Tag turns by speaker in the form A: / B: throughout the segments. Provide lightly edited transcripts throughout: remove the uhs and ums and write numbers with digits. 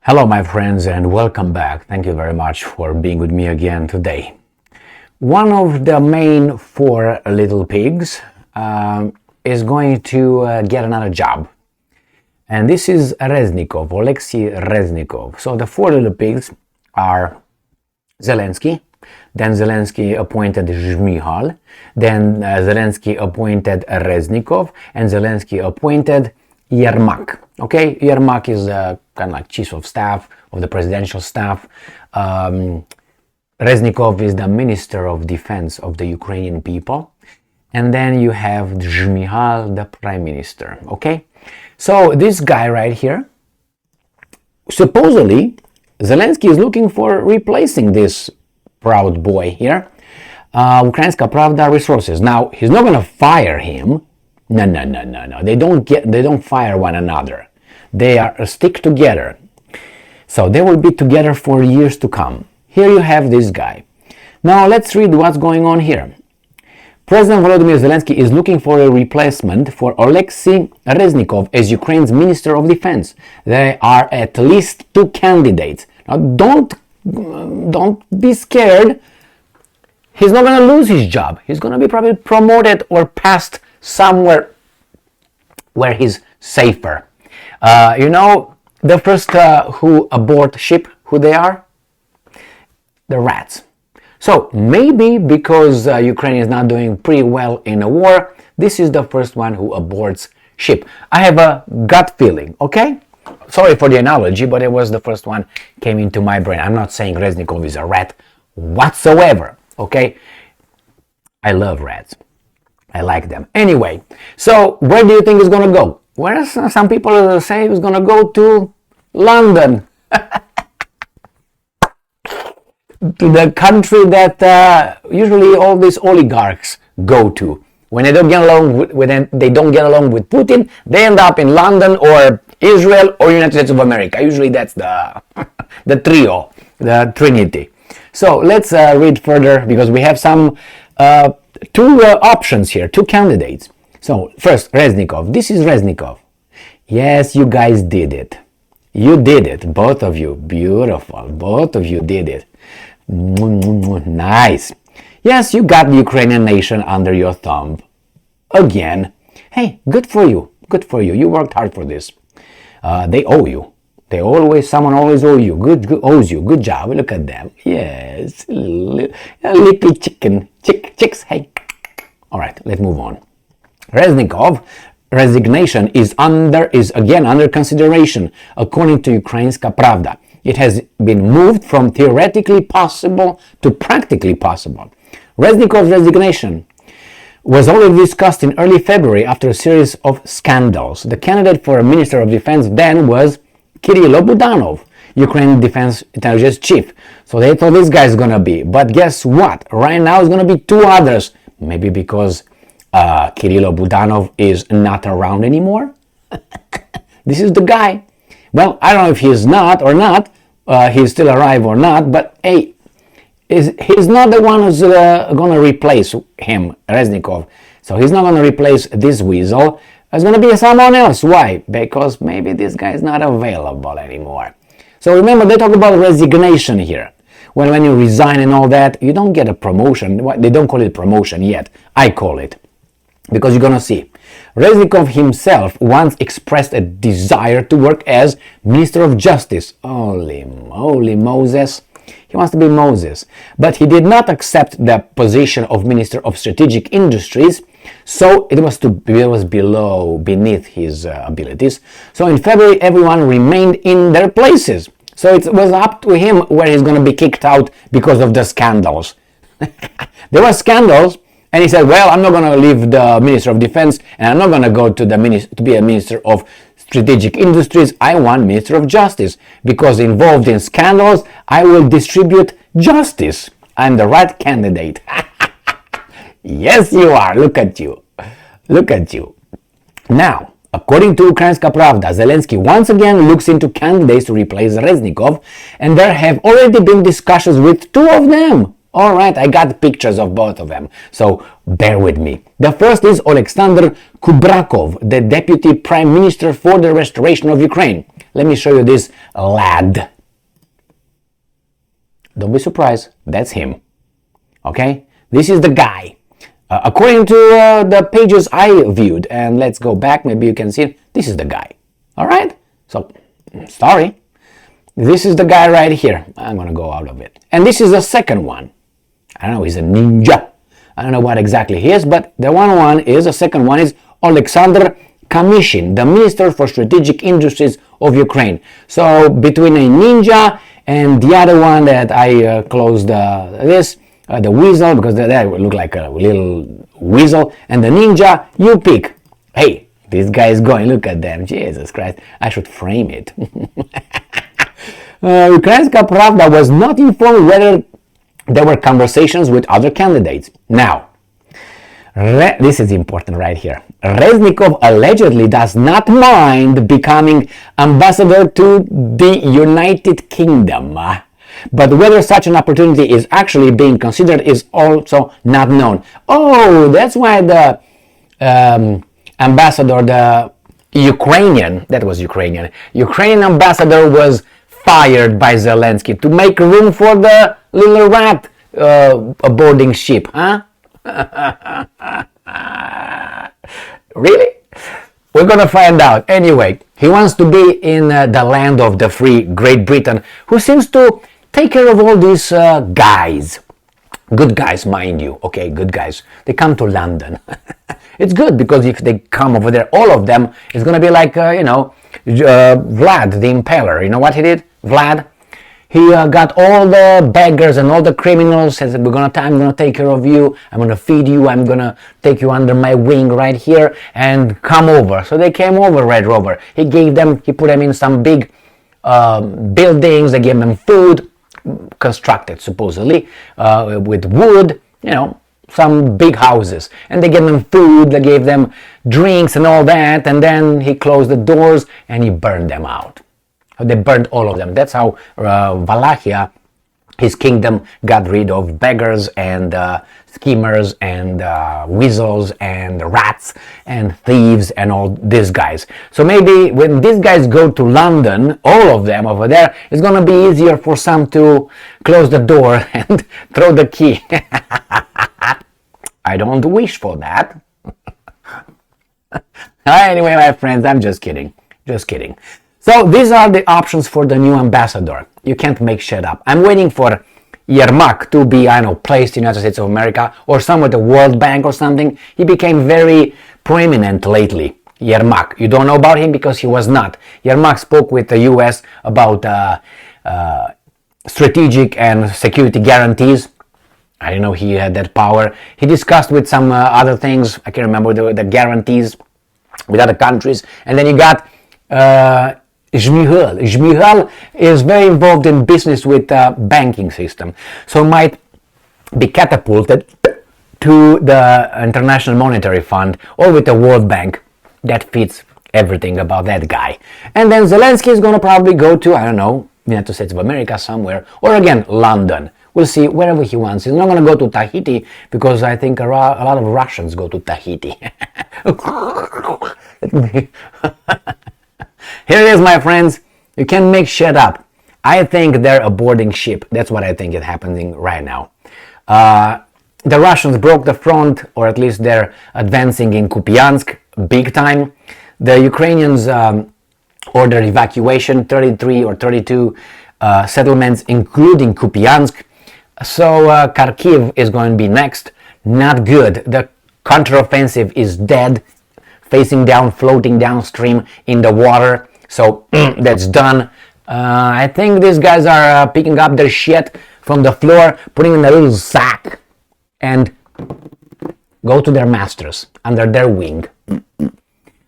A: Hello, my friends, and welcome back. Thank you very much for being with me again today. One of the main four little pigs is going to get another job. And this is Reznikov, Alexei Reznikov. So the four little pigs are Zelensky. Then Zelensky appointed Zhmyhal. Then Zelensky appointed Reznikov. And Zelensky appointed Yermak. Okay, Yermak is kind of like chief of staff of the presidential staff. Reznikov is the minister of defense of the Ukrainian people. And then you have Zhmyhal, the prime minister. Okay, so this guy right here, supposedly Zelensky is looking for replacing this proud boy here. Ukrainska Pravda resources. Now he's not going to fire him. No. They don't fire one another. They are stick together. So they will be together for years to come. Here you have this guy. Now let's read what's going on here. President Volodymyr Zelensky is looking for a replacement for Alexei Reznikov as Ukraine's Minister of Defense. There are at least two candidates. Now don't be scared. He's not going to lose his job. He's going to be probably promoted or passed somewhere where he's safer. The first who abort ship, who they are? The rats. So maybe because Ukraine is not doing pretty well in a war, this is the first one who aborts ship. I have a gut feeling, okay? Sorry for the analogy, but it was the first one came into my brain. I'm not saying Reznikov is a rat whatsoever, okay? I love rats. I like them. Anyway, so where do you think he's going to go? Where some people say he's going to go to London. To the country that usually all these oligarchs go to. When they don't get along with Putin, they end up in London or Israel or United States of America. Usually that's the trio, the Trinity. So let's read further because we have some two options here, two candidates. So first, Reznikov. This is Reznikov. Yes, you guys did it. You did it, both of you. Beautiful. Both of you did it. Nice. Yes, you got the Ukrainian nation under your thumb. Again. Hey, good for you. Good for you. You worked hard for this. They owe you. Someone always owes you. Good job. Look at them. Yes. Little chicks. Hey. All right, let's move on. Reznikov resignation is again under consideration, according to Ukrainska Pravda. It has been moved from theoretically possible to practically possible. Reznikov's resignation was already discussed in early February after a series of scandals. The candidate for a Minister of Defense then was Kirill Budanov, Ukraine Defense Intelligence Chief. So they thought this guy's gonna be. But guess what? Right now it's gonna be two others. Maybe because Kirill Budanov is not around anymore. This is the guy. Well, I don't know if he's not or not. He's still alive or not. But hey, he's not the one who's going to replace him, Reznikov. So he's not going to replace this weasel. It's going to be someone else. Why? Because maybe this guy is not available anymore. So remember, they talk about resignation here. When you resign and all that, you don't get a promotion. They don't call it promotion yet. I call it. Because you're going to see. Reznikov himself once expressed a desire to work as Minister of Justice. Holy moly, Moses. He wants to be Moses. But he did not accept the position of Minister of Strategic Industries, so it was beneath his abilities. So in February, everyone remained in their places. So it was up to him where he's going to be kicked out because of the scandals. There were scandals. And he said, well, I'm not going to leave the Minister of Defense and I'm not going to go to be a Minister of Strategic Industries. I want Minister of Justice because involved in scandals, I will distribute justice. I'm the right candidate. Yes, you are. Look at you. Look at you. Now, according to Ukrainska Pravda, Zelensky once again looks into candidates to replace Reznikov, and there have already been discussions with two of them. All right, I got pictures of both of them, so bear with me. The first is Alexander Kubrakov, the Deputy Prime Minister for the Restoration of Ukraine. let me show you this lad. Don't be surprised, that's him. Okay, this is the guy. According to the pages I viewed, and let's go back, maybe you can see it. This is the guy. All right, so sorry. This is the guy right here. I'm gonna go out of it. And this is the second one. I don't know, he's a ninja. I don't know what exactly he is, but the second one is Alexander Kamyshin, the Minister for Strategic Industries of Ukraine. So between a ninja and the other one that I closed the weasel, because that would look like a little weasel, and the ninja, you pick. Hey, this guy is going, look at them, Jesus Christ, I should frame it. Ukrainska Pravda was not informed whether there were conversations with other candidates. Now, this is important right here. Reznikov allegedly does not mind becoming ambassador to the United Kingdom. But whether such an opportunity is actually being considered is also not known. Oh, that's why the ambassador, the Ukrainian ambassador was fired by Zelensky to make room for the little rat boarding ship, huh? Really? We're gonna find out. Anyway, he wants to be in the land of the free, Great Britain, who seems to take care of all these guys. Good guys, mind you. Okay, good guys. They come to London. It's good because if they come over there, all of them, it's gonna be like, Vlad the Impaler. You know what he did? Vlad. He got all the beggars and all the criminals, says, I'm gonna take care of you, I'm gonna feed you, I'm gonna take you under my wing right here and come over. So they came over, Red Rover. He put them in some big buildings, they gave them food, constructed supposedly, with wood, some big houses. And they gave them food, they gave them drinks and all that, and then he closed the doors and he burned them out. They burned all of them. That's how Wallachia, his kingdom, got rid of beggars and schemers and weasels and rats and thieves and all these guys. So maybe when these guys go to London, all of them over there, it's going to be easier for some to close the door and throw the key. I don't wish for that. Anyway, my friends, I'm just kidding. Just kidding. So these are the options for the new ambassador. You can't make shit up. I'm waiting for Yermak to be, placed in the United States of America or somewhere at the World Bank or something. He became very prominent lately. Yermak. You don't know about him because he was not. Yermak spoke with the US about strategic and security guarantees. I didn't know he had that power. He discussed with some other things. I can't remember the guarantees with other countries. And then you got Shmihal. Shmihal is very involved in business with banking system, so might be catapulted to the International Monetary Fund or with the World Bank. That fits everything about that guy. And then Zelensky is going to probably go to, United States of America somewhere, or again, London. We'll see, wherever he wants. He's not going to go to Tahiti because I think a lot of Russians go to Tahiti. Here it is, my friends. You can make shit up. I think they're a boarding ship. That's what I think is happening right now. The Russians broke the front, or at least they're advancing in Kupiansk big time. The Ukrainians ordered evacuation, 33 or 32 settlements, including Kupiansk. So Kharkiv is going to be next. Not good. The counteroffensive is dead, facing down, floating downstream in the water. So that's done. I think these guys are picking up their shit from the floor, putting in a little sack, and go to their masters, under their wing.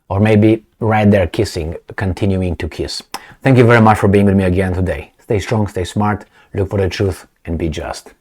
A: Or maybe right there kissing, continuing to kiss. Thank you very much for being with me again today. Stay strong, stay smart, look for the truth, and be just.